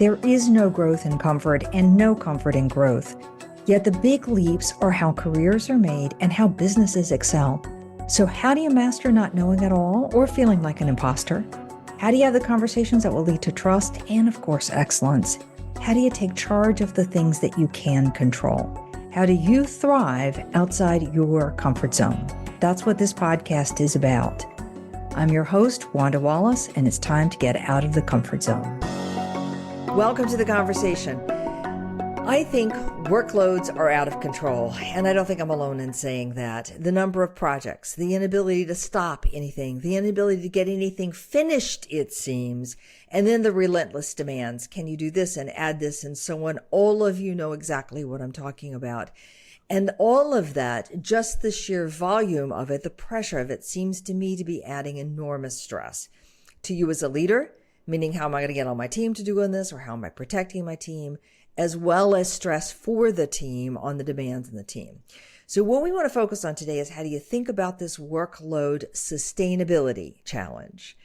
There is no growth in comfort and no comfort in growth. Yet the big leaps are how careers are made and how businesses excel. So how do you master not knowing it all or feeling like an imposter? How do you have the conversations that will lead to trust and, of course, excellence? How do you take charge of the things that you can control? How do you thrive outside your comfort zone? That's what this podcast is about. I'm your host, Wanda Wallace, and it's time to get out of the comfort zone. Welcome to the conversation. I think workloads are out of control, and I don't think I'm alone in saying that. The number of projects, the inability to stop anything, the inability to get anything finished, it seems, and then the relentless demands. Can you do this and add this and so on? All of you know exactly what I'm talking about. And all of that, just the sheer volume of it, the pressure of it, seems to me to be adding enormous stress to you as a leader, meaning how am I going to get all my team to do on this, or how am I protecting my team, as well as stress for the team on the demands in the team. So what we want to focus on today is how do you think about this workload sustainability challenge?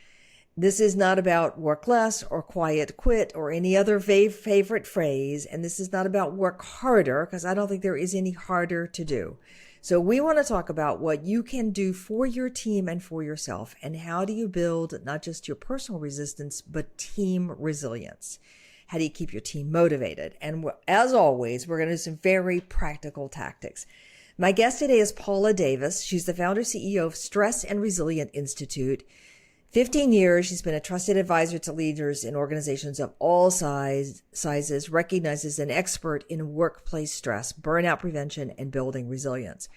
This is not about work less or quiet quit or any other favorite phrase. And this is not about work harder, because I don't think there is any harder to do. So we want to talk about what you can do for your team and for yourself, and how do you build not just your personal resistance, but team resilience. How do you keep your team motivated? And as always, we're going to do some very practical tactics. My guest today is Paula Davis. She's the founder CEO of Stress and Resilient Institute. 15 years, she's been a trusted advisor to leaders in organizations of all sizes, recognized as an expert in workplace stress, burnout prevention, and building resilience.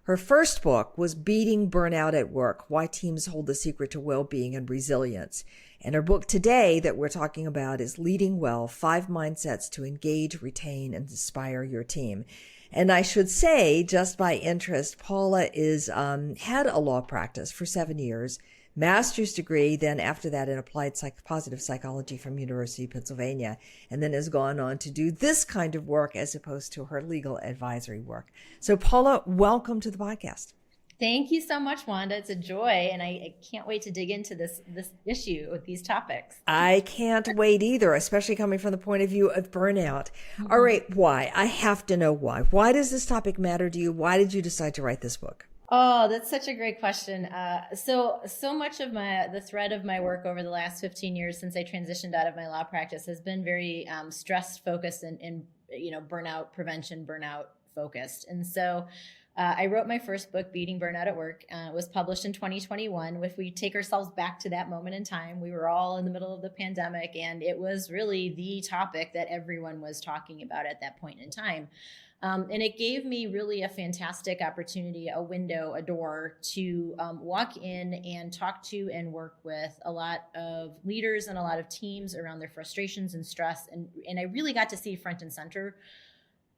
Her first book was Beating Burnout at Work: Why Teams Hold the Secret to Well-Being and Resilience. And her book today that we're talking about is Leading Well: 5 Mindsets to Engage, Retain, and Inspire Your Team. And I should say, just by interest, Paula is had a law practice for 7 years, master's degree, then after that in applied positive psychology from University of Pennsylvania, and then has gone on to do this kind of work as opposed to her legal advisory work. So Paula, welcome to the podcast. Thank you so much, Wanda. It's a joy, and I can't wait to dig into this issue with these topics. I can't wait either, especially coming from the point of view of burnout. Mm-hmm. All right, why? I have to know why. Why does this topic matter to you? Why did you decide to write this book? Oh, that's such a great question. So much of the thread of my work over the last 15 years since I transitioned out of my law practice has been very stress focused and burnout prevention, burnout focused. And so I wrote my first book, Beating Burnout at Work. It was published in 2021. If we take ourselves back to that moment in time, we were all in the middle of the pandemic, and it was really the topic that everyone was talking about at that point in time. And it gave me really a fantastic opportunity, a window, a door to walk in and talk to and work with a lot of leaders and a lot of teams around their frustrations and stress. And I really got to see front and center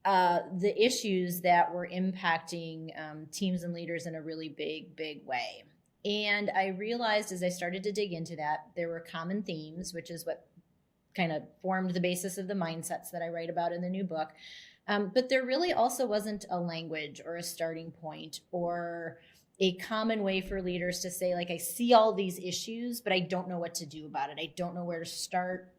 the issues that were impacting teams and leaders in a really big way. And I realized as I started to dig into that, there were common themes, which is what kind of formed the basis of the mindsets that I write about in the new book. But there really also wasn't a language or a starting point or a common way for leaders to say, like, I see all these issues, but I don't know what to do about it. I don't know where to start.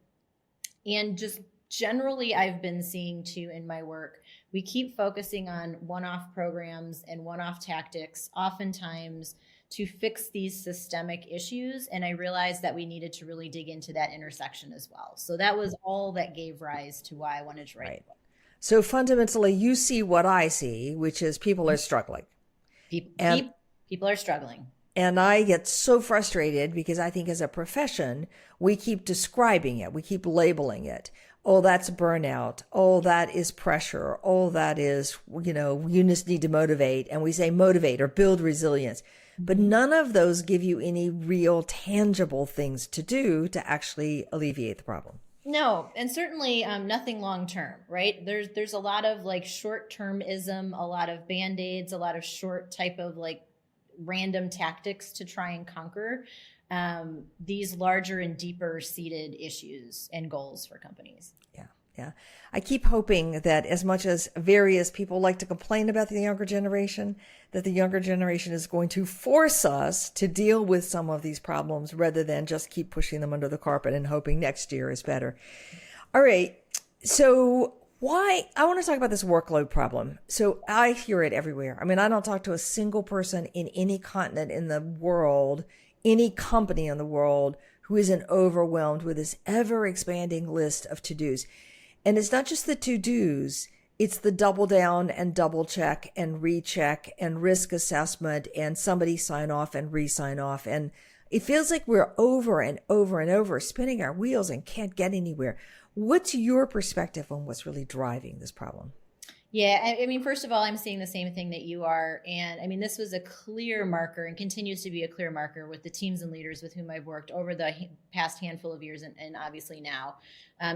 And just generally, I've been seeing too in my work, we keep focusing on one-off programs and one-off tactics, oftentimes to fix these systemic issues. And I realized that we needed to really dig into that intersection as well. So that was all that gave rise to why I wanted to write the book. So fundamentally, you see what I see, which is people are struggling. People are struggling. And I get so frustrated because I think as a profession, we keep describing it. We keep labeling it. Oh, that's burnout. Oh, that is pressure. Oh, that is, you just need to motivate. And we say motivate or build resilience. But none of those give you any real tangible things to do to actually alleviate the problem. No, and certainly nothing long term, right? There's a lot of like short termism, a lot of band-aids, a lot of short type of like random tactics to try and conquer these larger and deeper seated issues and goals for companies. Yeah. I keep hoping that as much as various people like to complain about the younger generation, that the younger generation is going to force us to deal with some of these problems rather than just keep pushing them under the carpet and hoping next year is better. All right. So why I want to talk about this workload problem. So I hear it everywhere. I mean, I don't talk to a single person in any continent in the world, any company in the world who isn't overwhelmed with this ever expanding list of to-dos. And it's not just the to-dos, it's the double down and double check and recheck and risk assessment and somebody sign off and re-sign off. And it feels like we're over and over and over spinning our wheels and can't get anywhere. What's your perspective on what's really driving this problem? Yeah, I mean, first of all, I'm seeing the same thing that you are. And I mean, this was a clear marker and continues to be a clear marker with the teams and leaders with whom I've worked over the past handful of years and obviously now,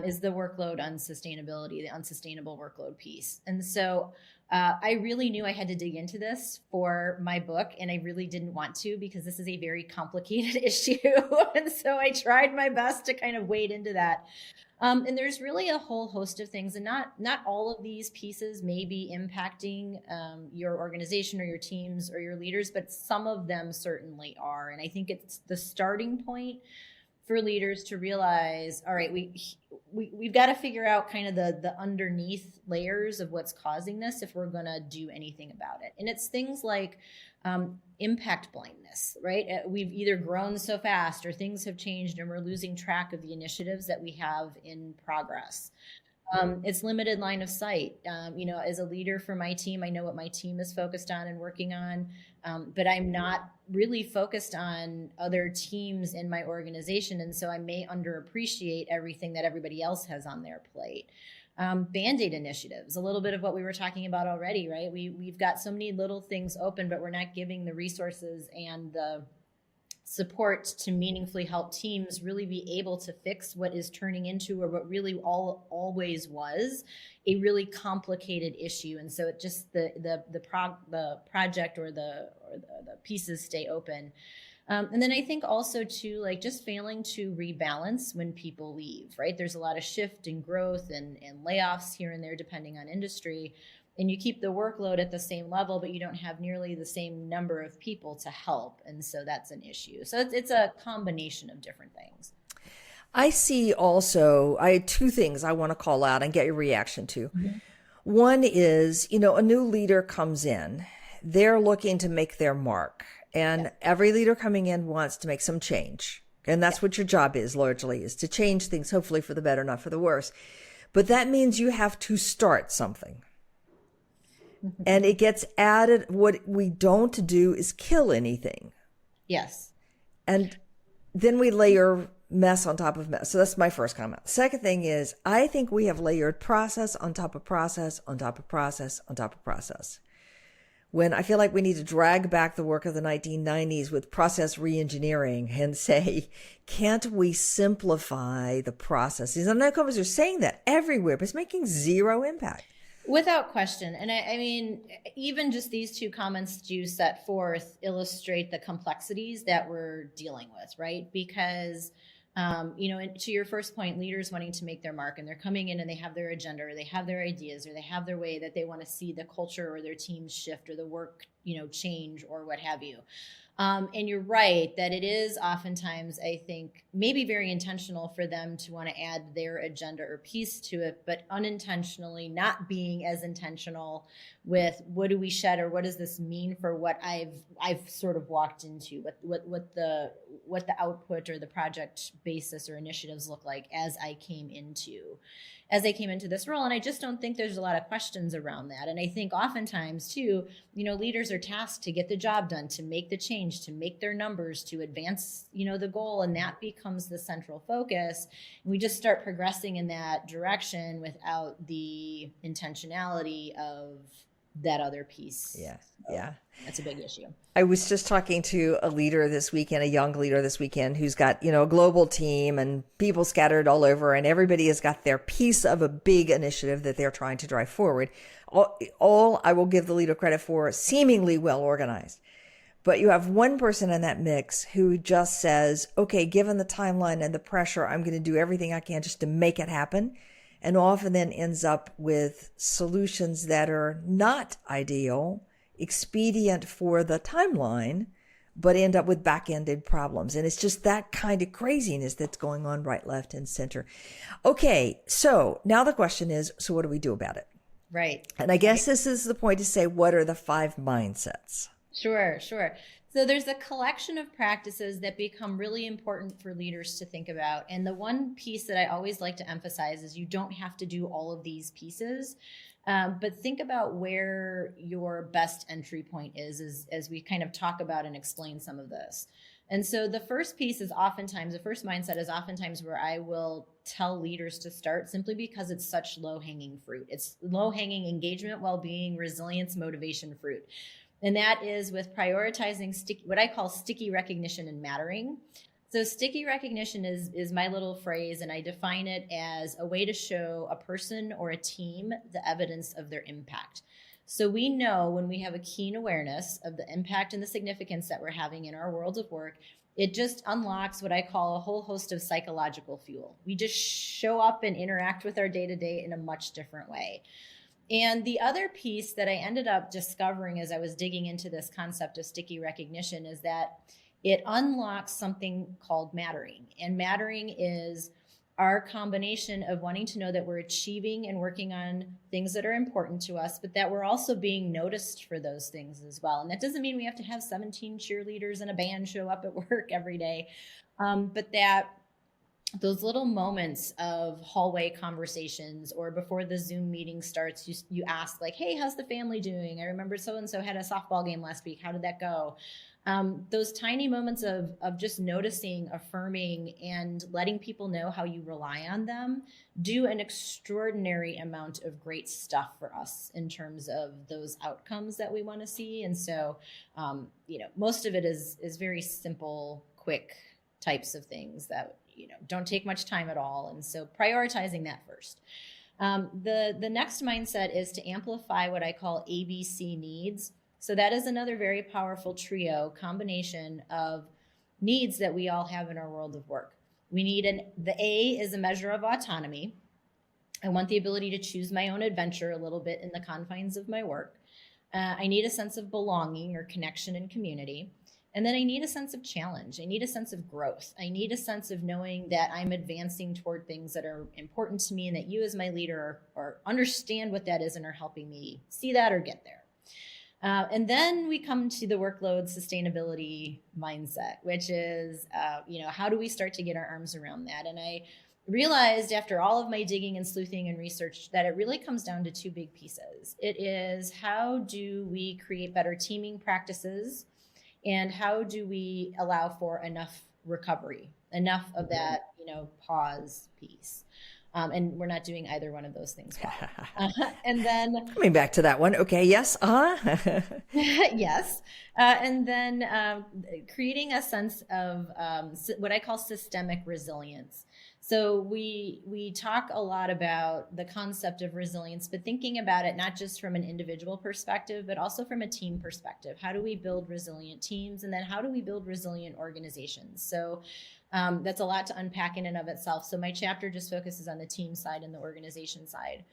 is the workload unsustainability, the unsustainable workload piece. And so I really knew I had to dig into this for my book, and I really didn't want to because this is a very complicated issue. And so I tried my best to kind of wade into that. And there's really a whole host of things, and not all of these pieces may be impacting your organization or your teams or your leaders, but some of them certainly are. And I think it's the starting point for leaders to realize, all right, we've got to figure out kind of the underneath layers of what's causing this if we're going to do anything about it. And it's things like impact blindness, right? We've either grown so fast or things have changed and we're losing track of the initiatives that we have in progress. It's limited line of sight. As a leader for my team, I know what my team is focused on and working on, but I'm not really focused on other teams in my organization. And so I may underappreciate everything that everybody else has on their plate. Band-Aid initiatives, a little bit of what we were talking about already, right? We've got so many little things open, but we're not giving the resources and the support to meaningfully help teams really be able to fix what is turning into, or what really always was, a really complicated issue. And so it just the project or the pieces stay open. And then I think also too, like just failing to rebalance when people leave, right? There's a lot of shift and growth and layoffs here and there, depending on industry. And you keep the workload at the same level, but you don't have nearly the same number of people to help. And so that's an issue. So it's a combination of different things. I see also, I had two things I want to call out and get your reaction to. Mm-hmm. One is, a new leader comes in, they're looking to make their mark. And every leader coming in wants to make some change. And that's what your job is largely, is to change things, hopefully for the better, not for the worse. But that means you have to start something. Mm-hmm. And it gets added. What we don't do is kill anything. Yes. And then we layer mess on top of mess. So that's my first comment. Second thing is, I think we have layered process on top of process, on top of process, on top of process. When I feel like we need to drag back the work of the 1990s with process reengineering and say, can't we simplify the processes? And I know companies are saying that everywhere, but it's making zero impact. Without question. And I mean, even just these two comments you set forth illustrate the complexities that we're dealing with, right? Because and to your first point, leaders wanting to make their mark, and they're coming in and they have their agenda, or they have their ideas, or they have their way that they want to see the culture or their teams shift or the work, change or what have you. And you're right that it is oftentimes, I think, maybe very intentional for them to want to add their agenda or piece to it, but unintentionally not being as intentional with what do we shed, or what does this mean for what I've sort of walked into, what the output or the project basis or initiatives look like as I came into this role. And I just don't think there's a lot of questions around that. And I think oftentimes too, leaders are tasked to get the job done, to make the change, to make their numbers, to advance, the goal. And that becomes the central focus. And we just start progressing in that direction without the intentionality of that other piece. Yeah. Yeah. That's a big issue. I was just talking to a leader this weekend, a young leader this weekend, who's got, a global team and people scattered all over, and everybody has got their piece of a big initiative that they're trying to drive forward. All I will give the leader credit for, seemingly well organized. But you have one person in that mix who just says, okay, given the timeline and the pressure, I'm going to do everything I can just to make it happen. And often then ends up with solutions that are not ideal, expedient for the timeline, but end up with back-ended problems. And it's just that kind of craziness that's going on right, left, and center. Okay, so now the question is, so what do we do about it? Right. And I guess this is the point to say, what are the 5 mindsets? Sure. So there's a collection of practices that become really important for leaders to think about. And the one piece that I always like to emphasize is you don't have to do all of these pieces, but think about where your best entry point is as we kind of talk about and explain some of this. And so the first piece is oftentimes, the first mindset is oftentimes where I will tell leaders to start, simply because it's such low-hanging fruit. It's low-hanging engagement, well-being, resilience, motivation fruit. And that is with prioritizing what I call sticky recognition and mattering. So sticky recognition is my little phrase, and I define it as a way to show a person or a team the evidence of their impact. So we know when we have a keen awareness of the impact and the significance that we're having in our world of work, it just unlocks what I call a whole host of psychological fuel. We just show up and interact with our day-to-day in a much different way. And the other piece that I ended up discovering as I was digging into this concept of sticky recognition is that it unlocks something called mattering. And mattering is our combination of wanting to know that we're achieving and working on things that are important to us, but that we're also being noticed for those things as well. And that doesn't mean we have to have 17 cheerleaders and a band show up at work every day, but that those little moments of hallway conversations, or before the Zoom meeting starts, you ask like, hey, how's the family doing? I remember so-and-so had a softball game last week. How did that go? Those tiny moments of just noticing, affirming, and letting people know how you rely on them do an extraordinary amount of great stuff for us in terms of those outcomes that we want to see. And so, most of it is very simple, quick types of things that don't take much time at all. And so prioritizing that first. The next mindset is to amplify what I call ABC needs. So that is another very powerful combination of needs that we all have in our world of work. We need the A is a measure of autonomy. I want the ability to choose my own adventure a little bit in the confines of my work. I need a sense of belonging or connection and community. And then I need a sense of challenge. I need a sense of growth. I need a sense of knowing that I'm advancing toward things that are important to me, and that you as my leader or understand what that is and are helping me see that or get there. And then we come to the workload sustainability mindset, which is, how do we start to get our arms around that? And I realized after all of my digging and sleuthing and research that it really comes down to 2 big pieces. It is, how do we create better teaming practices? And how do we allow for enough recovery, enough of that, pause piece? And we're not doing either one of those things well. And then coming back to that one. Okay. Yes. Yes. And then creating a sense of what I call systemic resilience. So we talk a lot about the concept of resilience, but thinking about it not just from an individual perspective, but also from a team perspective. How do we build resilient teams? And then how do we build resilient organizations? So that's a lot to unpack in and of itself. So my chapter just focuses on the team side and the organization side.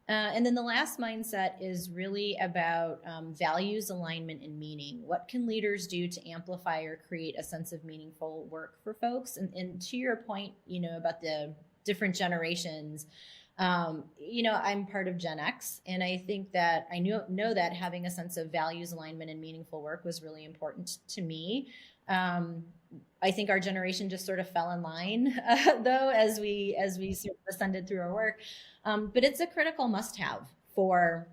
And then the last mindset is really about values, alignment, and meaning. What can leaders do to amplify or create a sense of meaningful work for folks? And to your point, about the different generations, I'm part of Gen X, and I think that I know that having a sense of values, alignment, and meaningful work was really important to me. I think our generation just sort of fell in line, though, as we sort of ascended through our work. But it's a critical must-have for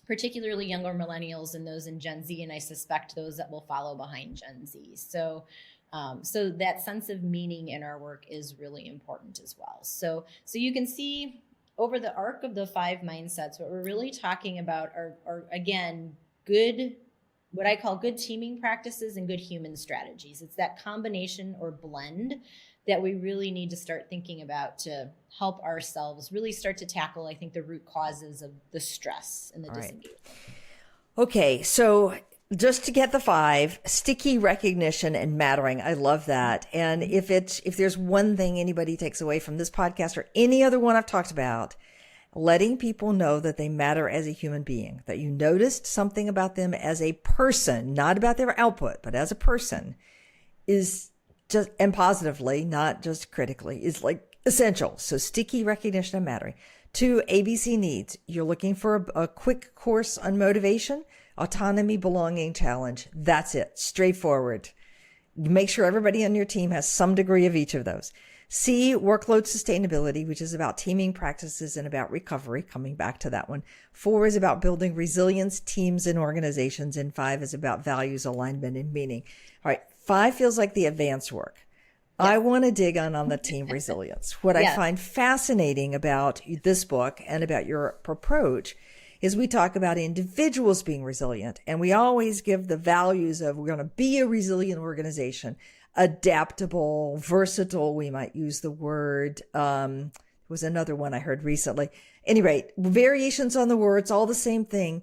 particularly younger millennials and those in Gen Z, and I suspect those that will follow behind Gen Z. So that sense of meaning in our work is really important as well. So you can see over the arc of the 5 mindsets, what we're really talking about are again, what I call good teaming practices and good human strategies. It's that combination or blend that we really need to start thinking about to help ourselves really start to tackle, I think, the root causes of the stress and the disengagement. Okay, so just to get the 5, sticky recognition and mattering. I love that. And if there's one thing anybody takes away from this podcast or any other one I've talked about, letting people know that they matter as a human being, that you noticed something about them as a person, not about their output, but as a person, is just, and positively, not just critically, is like essential. So sticky recognition of mattering. 2, ABC needs. You're looking for a quick course on motivation, autonomy, belonging, challenge. That's it. Straightforward. Make sure everybody on your team has some degree of each of those. C, workload sustainability, which is about teaming practices and about recovery, coming back to that one. 4 is about building resilience, teams and organizations. And 5 is about values, alignment, and meaning. All right, 5 feels like the advanced work. Yeah. I want to dig on the team resilience. What I find fascinating about this book and about your approach is we talk about individuals being resilient, and we always give the values of we're going to be a resilient organization. Adaptable, versatile, we might use the word. Was another one I heard recently. Any rate, variations on the words, all the same thing.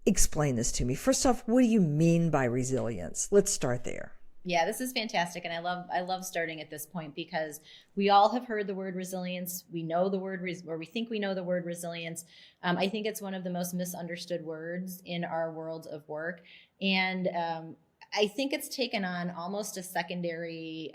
Explain this to me. First off, what do you mean by resilience? Let's start there. Yeah, this is fantastic. And I love starting at this point because we all have heard the word resilience. We know the word, or we think we know the word resilience. I think it's one of the most misunderstood words in our world of work. And I think it's taken on almost a secondary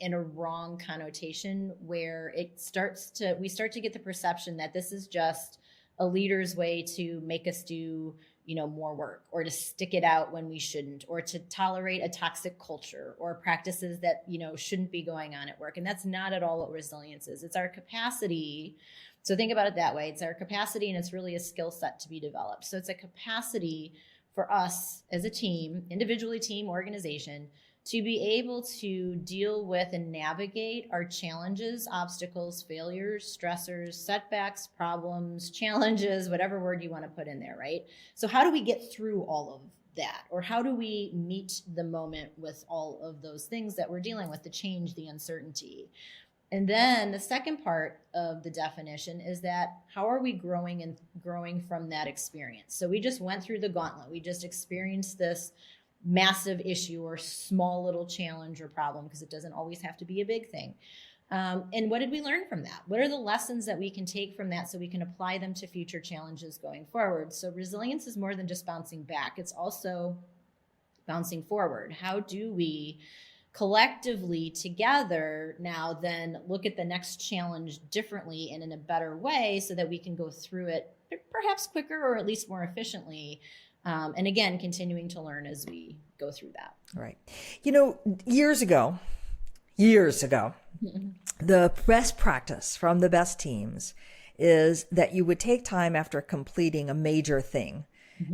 and a wrong connotation where we start to get the perception that this is just a leader's way to make us do, more work, or to stick it out when we shouldn't, or to tolerate a toxic culture or practices that, shouldn't be going on at work. And that's not at all what resilience is. It's our capacity. So think about it that way. It's our capacity, and it's really a skill set to be developed. So it's a capacity for us as a team, individually, team, organization, to be able to deal with and navigate our challenges, obstacles, failures, stressors, setbacks, problems, challenges, whatever word you want to put in there, right? So how do we get through all of that? Or how do we meet the moment with all of those things that we're dealing with, the change, the uncertainty? And then the second part of the definition is that how are we growing from that experience? So we just went through the gauntlet. We just experienced this massive issue or small little challenge or problem, because it doesn't always have to be a big thing. And what did we learn from that? What are the lessons that we can take from that so we can apply them to future challenges going forward? So resilience is more than just bouncing back. It's also bouncing forward. How do we collectively together now then look at the next challenge differently and in a better way so that we can go through it perhaps quicker or at least more efficiently? And again, continuing to learn as we go through that. Right. Years ago, the best practice from the best teams is that you would take time after completing a major thing,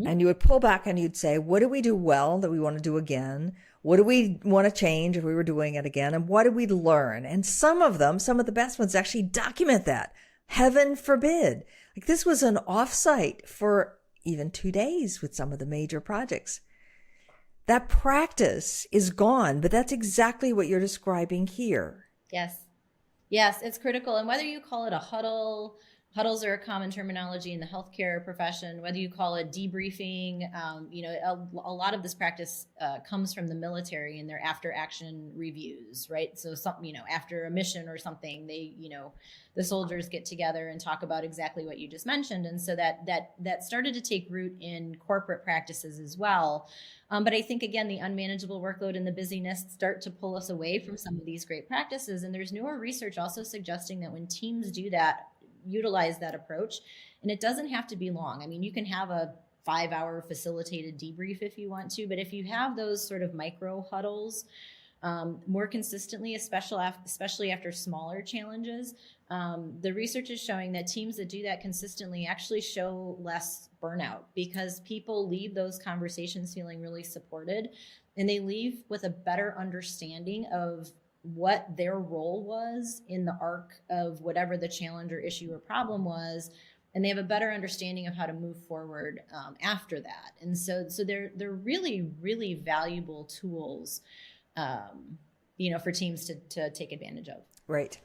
and you would pull back and you'd say, what did we do well that we want to do again? What do we want to change if we were doing it again? And what did we learn? And some of the best ones actually document that. Heaven forbid. Like this was an offsite for even 2 days with some of the major projects. That practice is gone, but that's exactly what you're describing here. Yes, it's critical. And whether you call it a huddles are a common terminology in the healthcare profession, whether you call it debriefing, a lot of this practice comes from the military and their after action reviews, right? So after a mission or something, the soldiers get together and talk about exactly what you just mentioned. And so that started to take root in corporate practices as well. But I think, again, the unmanageable workload and the busyness start to pull us away from some of these great practices. And there's newer research also suggesting that when teams do that, utilize that approach, and it doesn't have to be long. I mean, you can have a 5-hour facilitated debrief if you want to, but if you have those sort of micro huddles more consistently, especially after smaller challenges, the research is showing that teams that do that consistently actually show less burnout, because people leave those conversations feeling really supported, and they leave with a better understanding of what their role was in the arc of whatever the challenge or issue or problem was, and they have a better understanding of how to move forward after that. And so they're really, really valuable tools, for teams to take advantage of. Right.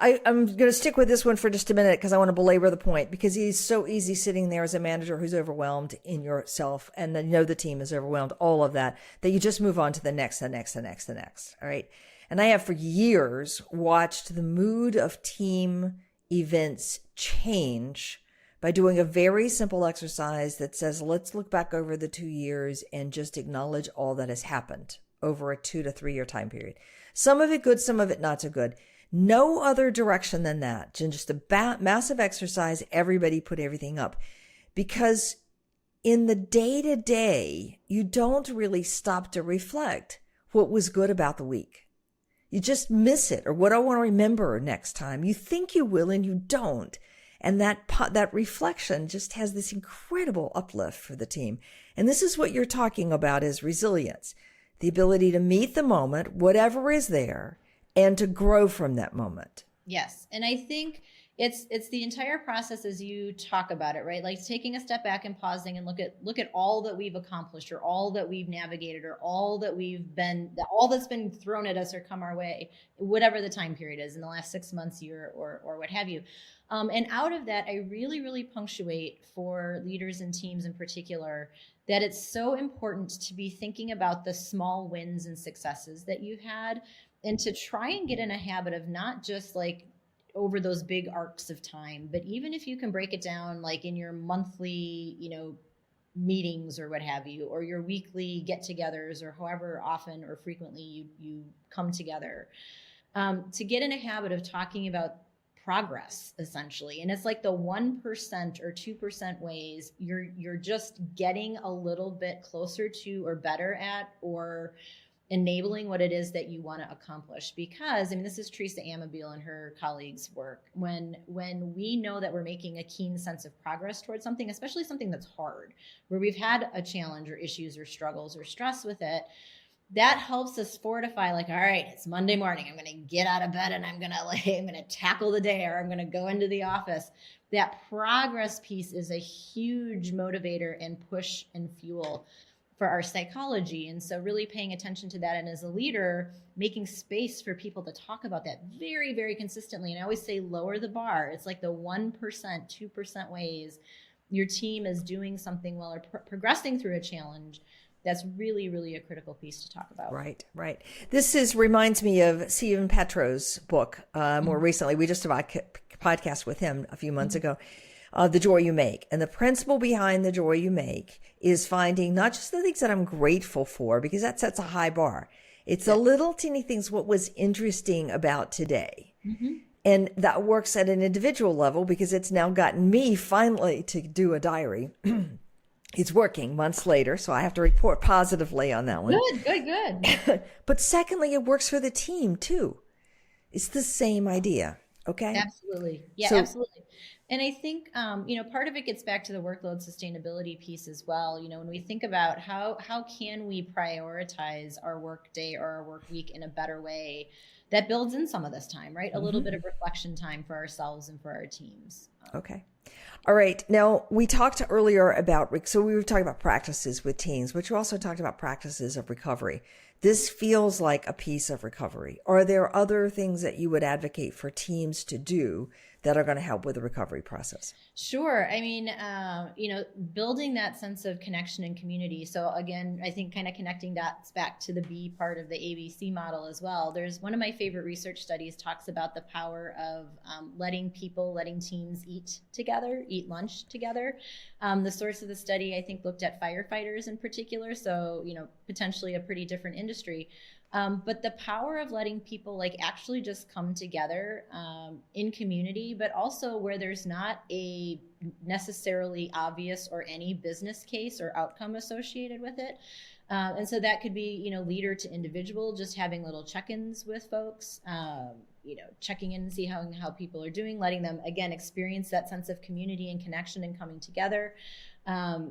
I'm going to stick with this one for just a minute because I want to belabor the point, because it's so easy sitting there as a manager who's overwhelmed in yourself, and then the team is overwhelmed, all of that you just move on to the next. All right. And I have for years watched the mood of team events change by doing a very simple exercise that says, let's look back over the 2 years and just acknowledge all that has happened over a 2 to 3 year time period. Some of it good, some of it not so good. No other direction than that. Just a massive exercise. Everybody put everything up, because in the day to day, you don't really stop to reflect what was good about the week. You just miss it, or what I want to remember next time. You think you will and you don't. And that reflection just has this incredible uplift for the team. And this is what you're talking about, is resilience, the ability to meet the moment, whatever is there, and to grow from that moment. Yes. And I think it's the entire process as you talk about it, right? Like taking a step back and pausing and look at all that we've accomplished, or all that we've navigated, or all that's been thrown at us or come our way, whatever the time period is in the last 6 months, year, or what have you. And out of that, I really, really punctuate for leaders and teams in particular that it's so important to be thinking about the small wins and successes that you've had, and to try and get in a habit of not just like over those big arcs of time, but even if you can break it down, like in your monthly, meetings or what have you, or your weekly get-togethers, or however often or frequently you come together, to get in a habit of talking about progress, essentially. And it's like the 1% or 2% ways you're just getting a little bit closer to, or better at, or enabling what it is that you want to accomplish. Because, I mean, this is Teresa Amabile and her colleagues' work. When we know that we're making a keen sense of progress towards something, especially something that's hard, where we've had a challenge or issues or struggles or stress with it, that helps us fortify, like, all right, it's Monday morning. I'm going to get out of bed and I'm going to tackle the day, or I'm going to go into the office. That progress piece is a huge motivator and push and fuel for our psychology. And so really paying attention to that. And as a leader, making space for people to talk about that very, very consistently. And I always say, lower the bar. It's like the 1%, 2% ways your team is doing something well, or progressing through a challenge. That's really, really a critical piece to talk about. Right. This reminds me of Stephen Petro's book. More recently, we just did a podcast with him a few months ago. The joy you make. And the principle behind the joy you make is finding not just the things that I'm grateful for, because that sets a high bar. It's the little teeny things, what was interesting about today. Mm-hmm. And that works at an individual level, because it's now gotten me finally to do a diary. It's working months later, so I have to report positively on that one. Good. But secondly, it works for the team too. It's the same idea. Okay. Absolutely. Yeah, absolutely. And I think, part of it gets back to the workload sustainability piece as well. When we think about how can we prioritize our work day or our work week in a better way that builds in some of this time, right? A little bit of reflection time for ourselves and for our teams. Okay. All right. Now, we talked earlier about, so we were talking about practices with teams, but you also talked about practices of recovery. This feels like a piece of recovery. Are there other things that you would advocate for teams to do that are going to help with the recovery process? Sure. I mean, building that sense of connection and community. So again, I think kind of connecting dots back to the B part of the ABC model as well. There's one of my favorite research studies talks about the power of letting teams eat lunch together. The source of the study, I think, looked at firefighters in particular. So, potentially a pretty different industry. But the power of letting people actually just come together in community, but also where there's not a necessarily obvious or any business case or outcome associated with it. And so that could be, leader to individual, just having little check-ins with folks, checking in and see how people are doing, letting them, again, experience that sense of community and connection and coming together.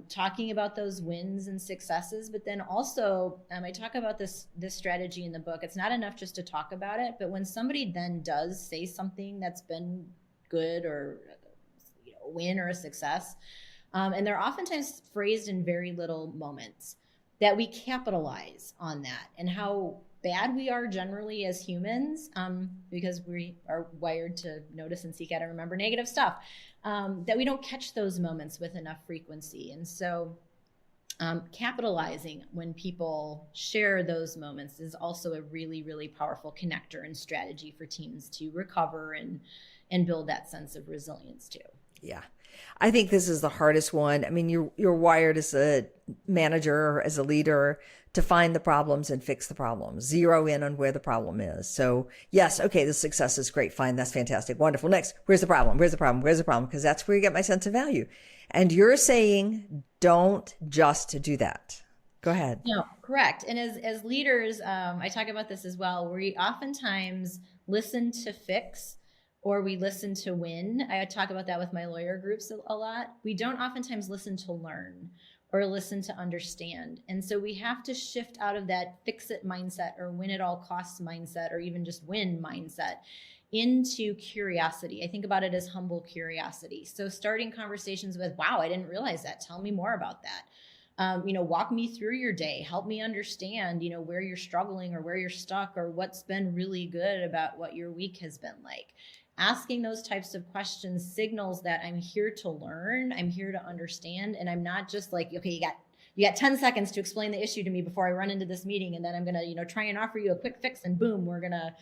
Talking about those wins and successes, but then also I talk about this strategy in the book. It's not enough just to talk about it, but when somebody then does say something that's been good or a win or a success, and they're oftentimes phrased in very little moments, that we capitalize on that and how bad we are generally as humans, because we are wired to notice and seek out and remember negative stuff, that we don't catch those moments with enough frequency. And so capitalizing when people share those moments is also a really, really powerful connector and strategy for teams to recover and and build that sense of resilience too. Yeah. I think this is the hardest one. I mean, you're wired as a manager or as a leader to find the problems and fix the problems, zero in on where the problem is. So yes, okay, the success is great, fine, that's fantastic, wonderful. Next, where's the problem? Where's the problem? Where's the problem? Because that's where you get my sense of value. And you're saying don't just do that. Go ahead. No, correct. And as leaders, I talk about this as well. We oftentimes listen to fix or we listen to win. I talk about that with my lawyer groups a lot. We don't oftentimes listen to learn or listen to understand. And so we have to shift out of that fix it mindset or win at all costs mindset or even just win mindset into curiosity. I think about it as humble curiosity. So starting conversations with, wow, I didn't realize that. Tell me more about that. Walk me through your day, help me understand, where you're struggling or where you're stuck or what's been really good about what your week has been like. Asking those types of questions signals that I'm here to learn, I'm here to understand, and I'm not just like, okay, you got 10 seconds to explain the issue to me before I run into this meeting, and then I'm gonna, try and offer you a quick fix, and boom, we're gonna,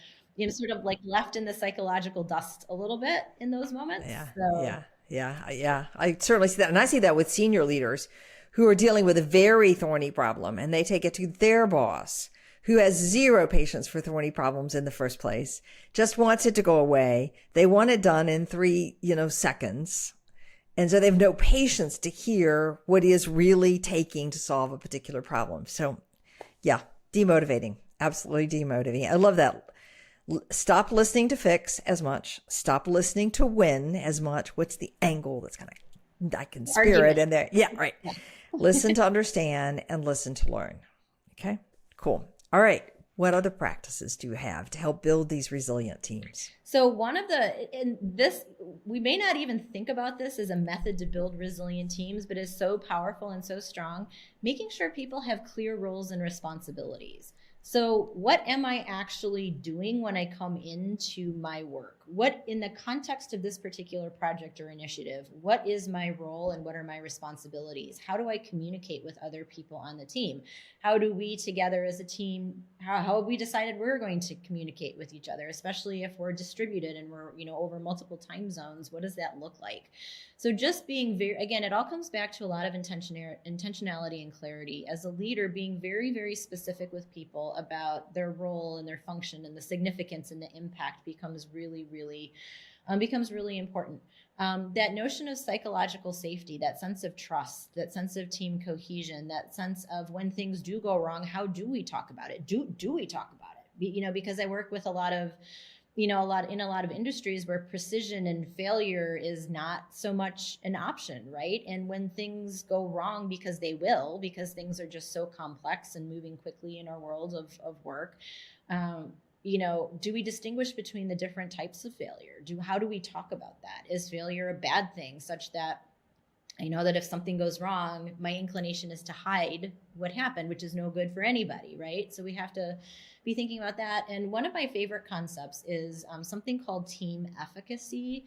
sort of like left in the psychological dust a little bit in those moments. Yeah. I certainly see that, and I see that with senior leaders who are dealing with a very thorny problem, and they take it to their boss, who has zero patience for thorny problems in the first place, just wants it to go away. They want it done in 3, seconds. And so they have no patience to hear what is really taking to solve a particular problem. So yeah, demotivating, absolutely demotivating. I love that. Stop listening to fix as much. Stop listening to win as much. What's the angle that's kind of, I can spirit in there. Yeah, right. Yeah. Listen to understand and listen to learn. Okay, cool. All right. What other practices do you have to help build these resilient teams? So we may not even think about this as a method to build resilient teams, but is so powerful and so strong, making sure people have clear roles and responsibilities. So what am I actually doing when I come into my work? What, in the context of this particular project or initiative, what is my role and what are my responsibilities? How do I communicate with other people on the team? How do we together as a team, how have we decided we're going to communicate with each other, especially if we're distributed and we're, over multiple time zones? What does that look like? So just being again, it all comes back to a lot of intentionality and clarity. As a leader, being very, very specific with people about their role and their function and the significance and the impact becomes really, really important. That notion of psychological safety, that sense of trust, that sense of team cohesion, that sense of when things do go wrong, how do we talk about it? Do we talk about it? Because I work with a lot of industries where precision and failure is not so much an option, right? And when things go wrong, because things are just so complex and moving quickly in our world of work, do we distinguish between the different types of failure? How do we talk about that? Is failure a bad thing, such that I know that if something goes wrong, my inclination is to hide what happened, which is no good for anybody, right? So we have to be thinking about that. And one of my favorite concepts is something called team efficacy.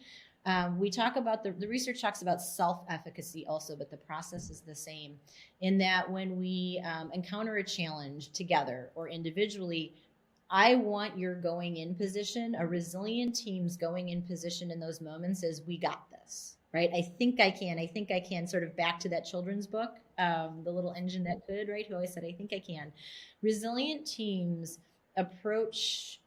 We talk about the research talks about self-efficacy also, but the process is the same in that when we encounter a challenge together or individually, I want your going in position, a resilient team's going in position in those moments is we got this, right? I think I can, sort of back to that children's book, the little engine that could, right? Who always said, I think I can. Resilient teams approach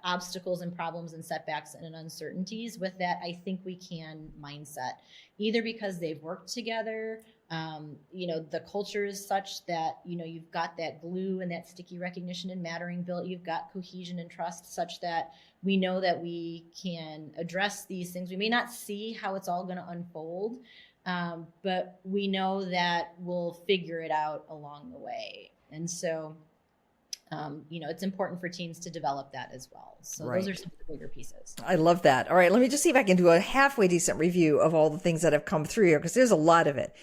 obstacles and problems and setbacks and uncertainties with that I think we can mindset, either because they've worked together, the culture is such that, you've got that glue and that sticky recognition and mattering built, you've got cohesion and trust such that we know that we can address these things. We may not see how it's all going to unfold, but we know that we'll figure it out along the way. And so it's important for teams to develop that as well. So right. Those are some of the bigger pieces. I love that. All right, let me just see if I can do a halfway decent review of all the things that have come through here, because there's a lot of it.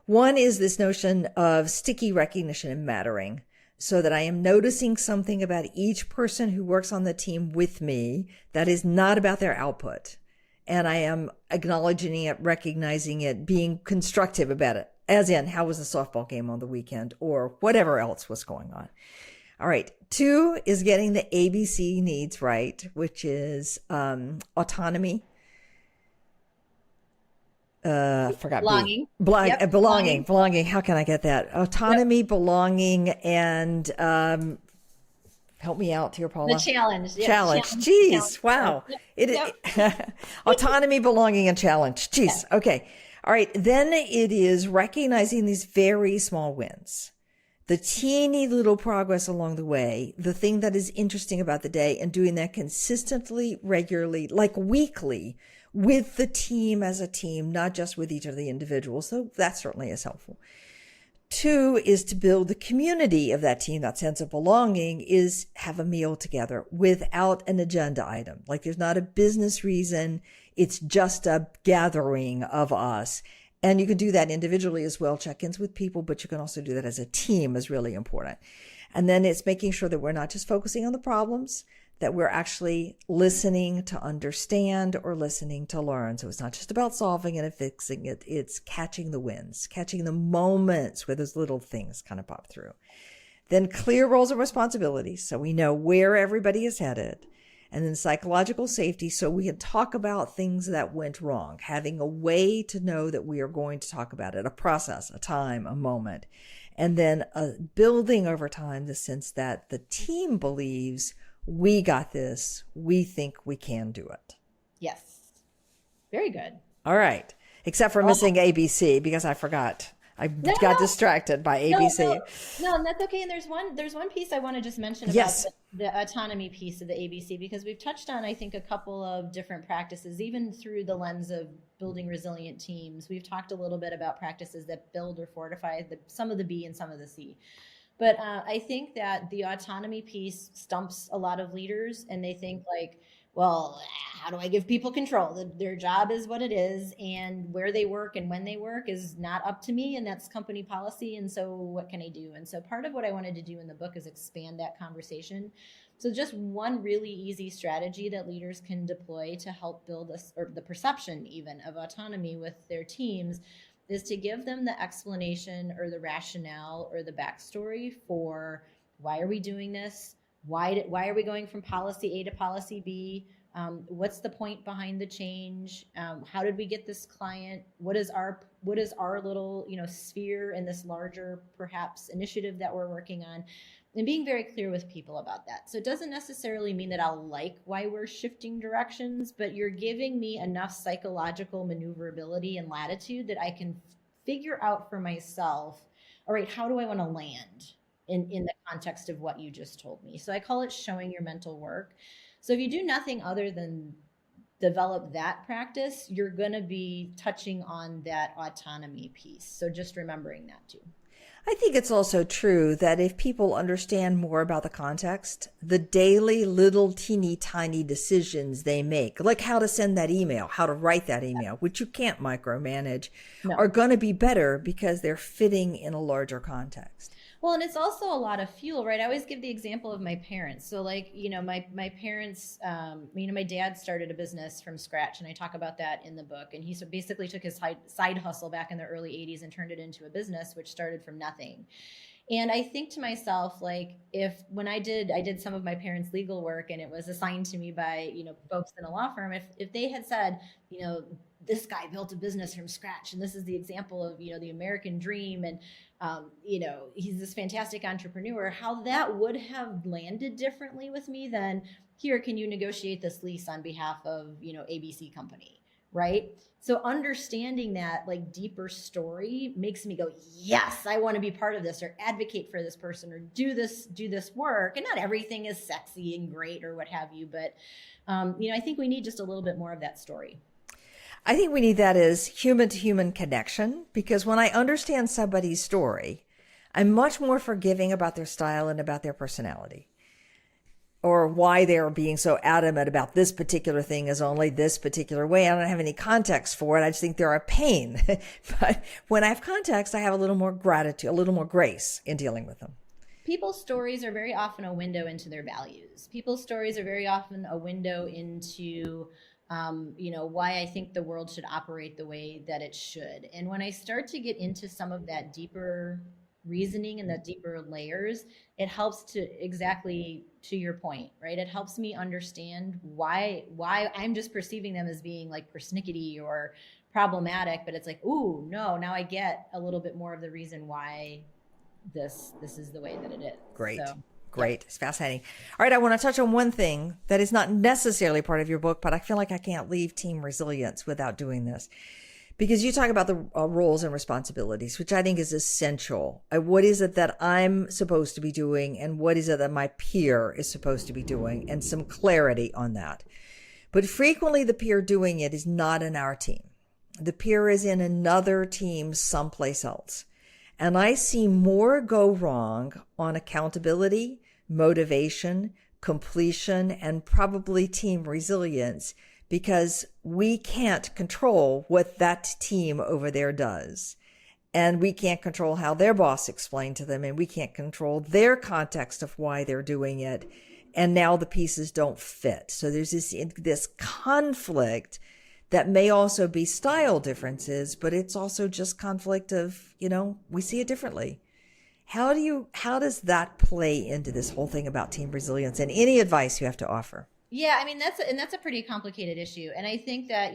One is this notion of sticky recognition and mattering, so that I am noticing something about each person who works on the team with me that is not about their output. And I am acknowledging it, recognizing it, being constructive about it, as in, how was the softball game on the weekend or whatever else was going on. All right. 2 is getting the ABC needs right, which is autonomy, I forgot B. Belonging. Yep. Belonging, Belonging. belonging. How can I get that? Yep. Autonomy, belonging, and help me out here, The Paula. challenge. Yep. Challenge. Challenge. Jeez, Yep. wow. Yep. Autonomy, belonging, and challenge. Yes. Jeez. Okay. All right. Then it is recognizing these very small wins, the teeny little progress along the way, the thing that is interesting about the day, and doing that consistently, regularly, like weekly, with the team as a team, not just with each of the individuals. So that certainly is helpful. Two is to build the community of that team, that sense of belonging, is have a meal together without an agenda item. Like there's not a business reason. It's just a gathering of us. And you can do that individually as well, check-ins with people, but you can also do that as a team is really important. And then it's making sure that we're not just focusing on the problems, that we're actually listening to understand or listening to learn. So it's not just about solving it and fixing it. It's catching the wins, catching the moments where those little things kind of pop through. Then clear roles and responsibilities, so we know where everybody is headed. And then psychological safety, so we can talk about things that went wrong, having a way to know that we are going to talk about it, a process, a time, a moment. And then building over time the sense that the team believes we got this. We think we can do it. Yes. Very good. All right. Except for missing ABC because I forgot. I got distracted by ABC. No, and that's okay. And there's one piece I want to just mention about Yes. the autonomy piece of the ABC, because we've touched on, I think, a couple of different practices, even through the lens of building resilient teams. We've talked a little bit about practices that build or fortify some of the B and some of the C. But I think that the autonomy piece stumps a lot of leaders, and they think like, well, how do I give people control? Their job is what it is, and where they work and when they work is not up to me, and that's company policy. And so what can I do? And so part of what I wanted to do in the book is expand that conversation. So just one really easy strategy that leaders can deploy to help build us, or the perception even of autonomy with their teams, is to give them the explanation or the rationale or the backstory for why are we doing this? Why are we going from policy A to policy B? What's the point behind the change? How did we get this client? What is our little sphere in this larger perhaps initiative that we're working on? And being very clear with people about that. So it doesn't necessarily mean that I'll like why we're shifting directions, but you're giving me enough psychological maneuverability and latitude that I can figure out for myself, all right, how do I want to land in the context of what you just told me? So I call it showing your mental work. So if you do nothing other than develop that practice, you're going to be touching on that autonomy piece. So just remembering that too. I think it's also true that if people understand more about the context, the daily little teeny tiny decisions they make, like how to send that email, how to write that email, which you can't micromanage, are going to be better because they're fitting in a larger context. Well, and it's also a lot of fuel, right? I always give the example of my parents. So like, my parents, my dad started a business from scratch, and I talk about that in the book. And he basically took his side hustle back in the early 80s and turned it into a business, which started from nothing. And I think to myself, like, when I did some of my parents' legal work, and it was assigned to me by, folks in a law firm, if they had said, this guy built a business from scratch, and this is the example of, the American dream, and, he's this fantastic entrepreneur, how that would have landed differently with me than, here, can you negotiate this lease on behalf of, ABC company, right? So understanding that like deeper story makes me go, yes, I want to be part of this, or advocate for this person, or do this work. And not everything is sexy and great or what have you, but I think we need just a little bit more of that story. I think we need that as human to human connection, because when I understand somebody's story, I'm much more forgiving about their style and about their personality, or why they're being so adamant about this particular thing is only this particular way. I don't have any context for it. I just think they're a pain. But when I have context, I have a little more gratitude, a little more grace in dealing with them. People's stories are very often a window into their values. People's stories are very often a window into why I think the world should operate the way that it should. And when I start to get into some of that deeper reasoning and the deeper layers, it helps to, exactly to your point, right? It helps me understand why I'm just perceiving them as being like persnickety or problematic, but it's like, ooh, no, now I get a little bit more of the reason why this is the way that it is. Great. So, Great. It's fascinating. All right. I want to touch on one thing that is not necessarily part of your book, but I feel like I can't leave team resilience without doing this, because you talk about the roles and responsibilities, which I think is essential. What is it that I'm supposed to be doing, and what is it that my peer is supposed to be doing, and some clarity on that. But frequently the peer doing it is not in our team. The peer is in another team someplace else. And I see more go wrong on accountability, motivation, completion, and probably team resilience, because we can't control what that team over there does. And we can't control how their boss explained to them, and we can't control their context of why they're doing it. And now the pieces don't fit. So there's this conflict that may also be style differences, but it's also just conflict of, we see it differently. How does that play into this whole thing about team resilience, and any advice you have to offer? Yeah, I mean, that's a pretty complicated issue. And I think that,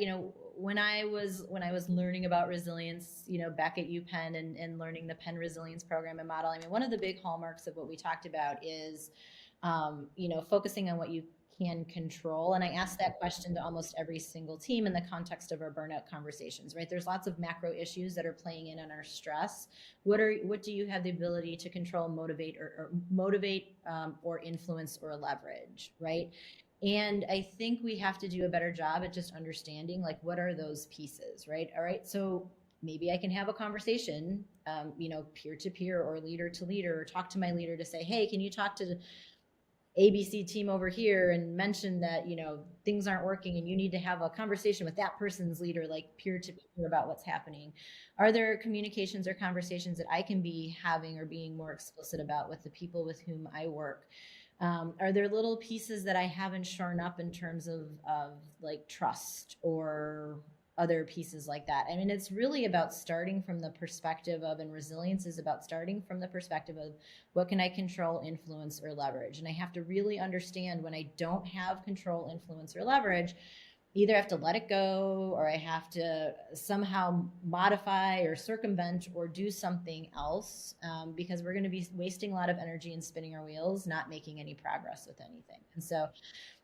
when I was learning about resilience, back at UPenn and learning the Penn Resilience Program and model, I mean, one of the big hallmarks of what we talked about is, focusing on what you can control. And I asked that question to almost every single team in the context of our burnout conversations, right? There's lots of macro issues that are playing in on our stress. What do you have the ability to control, motivate, or influence or leverage, right? And I think we have to do a better job at just understanding, like, what are those pieces, right? All right. So maybe I can have a conversation, peer to peer or leader to leader, or talk to my leader to say, hey, can you talk to ABC team over here and mention that, things aren't working, and you need to have a conversation with that person's leader, like peer to peer, about what's happening. Are there communications or conversations that I can be having or being more explicit about with the people with whom I work? Are there little pieces that I haven't shored up in terms of like trust or other pieces like that? I mean, it's really about starting from the perspective of, and resilience is about starting from the perspective of, what can I control, influence, or leverage? And I have to really understand, when I don't have control, influence, or leverage, either I have to let it go, or I have to somehow modify or circumvent or do something else, because we're going to be wasting a lot of energy and spinning our wheels, not making any progress with anything. And so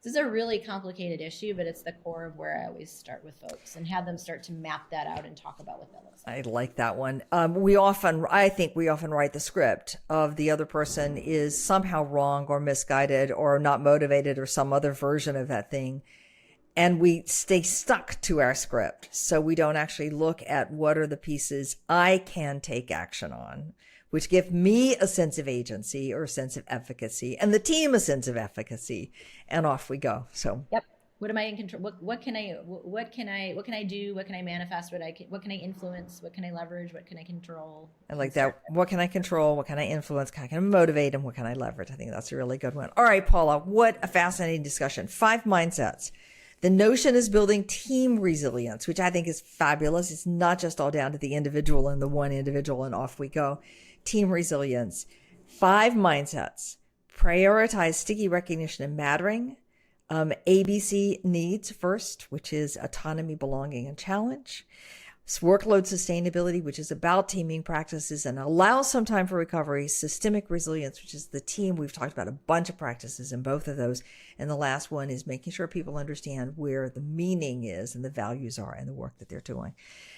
this is a really complicated issue, but it's the core of where I always start with folks and have them start to map that out and talk about what that looks like. I like that one. I think we often write the script of the other person is somehow wrong or misguided or not motivated or some other version of that thing. And we stay stuck to our script. So we don't actually look at what are the pieces I can take action on, which give me a sense of agency or a sense of efficacy, and the team a sense of efficacy, and off we go. So, yep. What am I in control? What can I do? What can I manifest? What can I influence? What can I leverage? What can I control? I like that. What can I control? What can I influence? How can I motivate? And what can I leverage? I think that's a really good one. All right, Paula, what a fascinating discussion. 5 mindsets. The notion is building team resilience, which I think is fabulous. It's not just all down to the individual and the one individual and off we go. Team resilience. 5 mindsets. Prioritize sticky recognition and mattering. ABC needs first, which is autonomy, belonging, and challenge. Workload sustainability, which is about teaming practices and allows some time for recovery. Systemic resilience, which is the team. We've talked about a bunch of practices in both of those. And the last one is making sure people understand where the meaning is and the values are in the work that they're doing.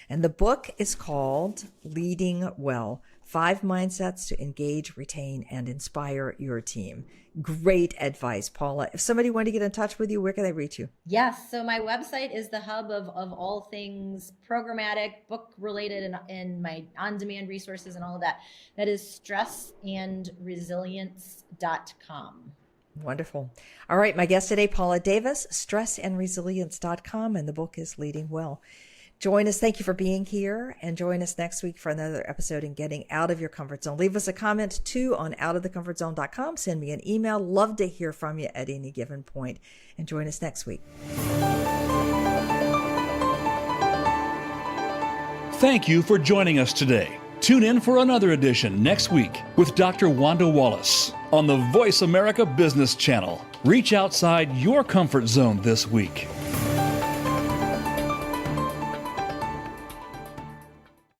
And the book is called Leading Well: 5 Mindsets to Engage, Retain, and Inspire Your Team. Great advice, Paula. If somebody wanted to get in touch with you, where can they reach you? Yes. So my website is the hub of all things programmatic, book related, and my on-demand resources and all of that. That is stressandresilience.com. Wonderful. All right. My guest today, Paula Davis, stressandresilience.com, and the book is Leading Well. Join us. Thank you for being here, and join us next week for another episode in Getting Out of Your Comfort Zone. Leave us a comment too on outofthecomfortzone.com. Send me an email. Love to hear from you at any given point, and join us next week. Thank you for joining us today. Tune in for another edition next week with Dr. Wanda Wallace on the Voice America Business Channel. Reach outside your comfort zone this week.